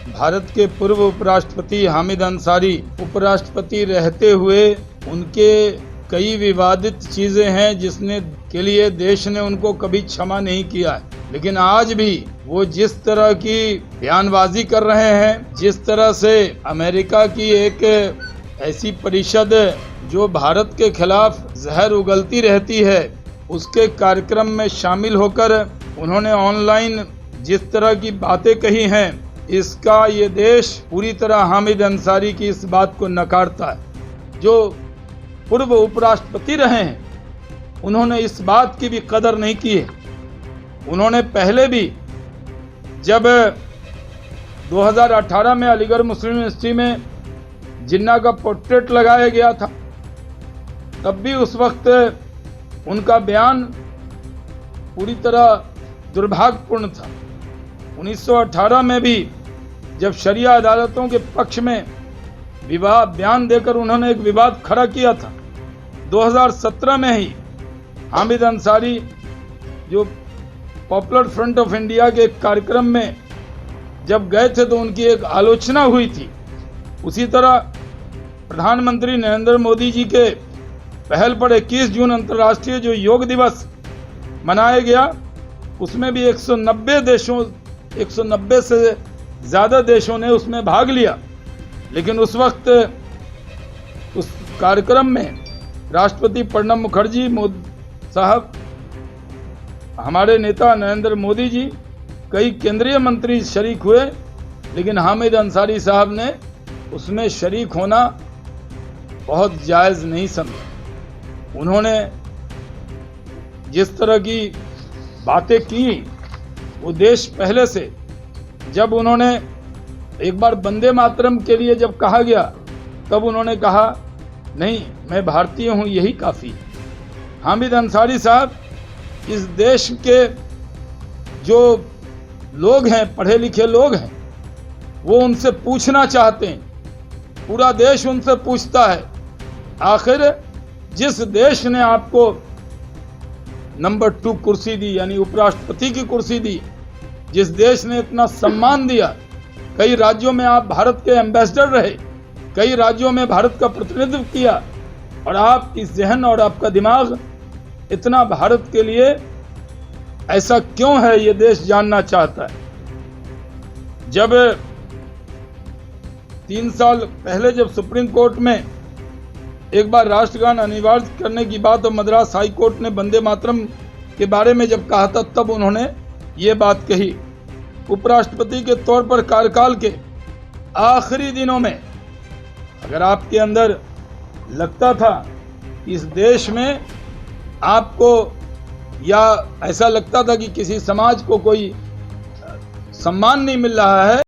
भारत के पूर्व उपराष्ट्रपति हामिद अंसारी उपराष्ट्रपति रहते हुए उनके कई विवादित चीजें हैं जिसने के लिए देश ने उनको कभी क्षमा नहीं किया है। लेकिन आज भी वो जिस तरह की बयानबाजी कर रहे हैं, जिस तरह से अमेरिका की एक ऐसी परिषद जो भारत के खिलाफ जहर उगलती रहती है, उसके कार्यक्रम में शामिल होकर उन्होंने ऑनलाइन जिस तरह की बातें कही हैं, इसका ये देश पूरी तरह हामिद अंसारी की इस बात को नकारता है। जो पूर्व उपराष्ट्रपति रहे हैं, उन्होंने इस बात की भी कदर नहीं की है। उन्होंने पहले भी जब 2018 में अलीगढ़ मुस्लिम यूनिवर्सिटी में जिन्ना का पोर्ट्रेट लगाया गया था, तब भी उस वक्त उनका बयान पूरी तरह दुर्भाग्यपूर्ण था। 1918 में भी जब शरिया अदालतों के पक्ष में बयान देकर उन्होंने एक विवाद खड़ा किया था। 2017 में ही हामिद अंसारी जो पॉपुलर फ्रंट ऑफ इंडिया के कार्यक्रम में जब गए थे तो उनकी एक आलोचना हुई थी। उसी तरह प्रधानमंत्री नरेंद्र मोदी जी के पहल पर 21 जून अंतर्राष्ट्रीय जो योग दिवस मनाया गया, उसमें भी 190 से ज़्यादा देशों ने उसमें भाग लिया। लेकिन उस वक्त उस कार्यक्रम में राष्ट्रपति प्रणब मुखर्जी साहब, हमारे नेता नरेंद्र मोदी जी, कई केंद्रीय मंत्री शरीक हुए, लेकिन हामिद अंसारी साहब ने उसमें शरीक होना बहुत जायज़ नहीं समझा। उन्होंने जिस तरह की बातें की, वो देश पहले से, जब उन्होंने एक बार वंदे मातरम के लिए जब कहा गया, तब उन्होंने कहा नहीं, मैं भारतीय हूँ, यही काफ़ी है। हामिद अंसारी साहब इस देश के जो लोग हैं, पढ़े लिखे लोग हैं, वो उनसे पूछना चाहते हैं, पूरा देश उनसे पूछता है, आखिर जिस देश ने आपको नंबर 2 कुर्सी दी, यानी उपराष्ट्रपति की कुर्सी दी, जिस देश ने इतना सम्मान दिया, कई राज्यों में आप भारत के एम्बेसडर रहे, कई राज्यों में भारत का प्रतिनिधित्व किया, और आपकी ज़हन और आपका दिमाग इतना भारत के लिए ऐसा क्यों है, ये देश जानना चाहता है। जब 3 साल पहले जब सुप्रीम कोर्ट में एक बार राष्ट्रगान अनिवार्य करने की बात और मद्रास हाई कोर्ट ने वंदे मातरम के बारे में जब कहा था, तब उन्होंने ये बात कही। उपराष्ट्रपति के तौर पर कार्यकाल के आखिरी दिनों में अगर आपके अंदर लगता था कि इस देश में आपको, या ऐसा लगता था कि किसी समाज को कोई सम्मान नहीं मिल रहा है,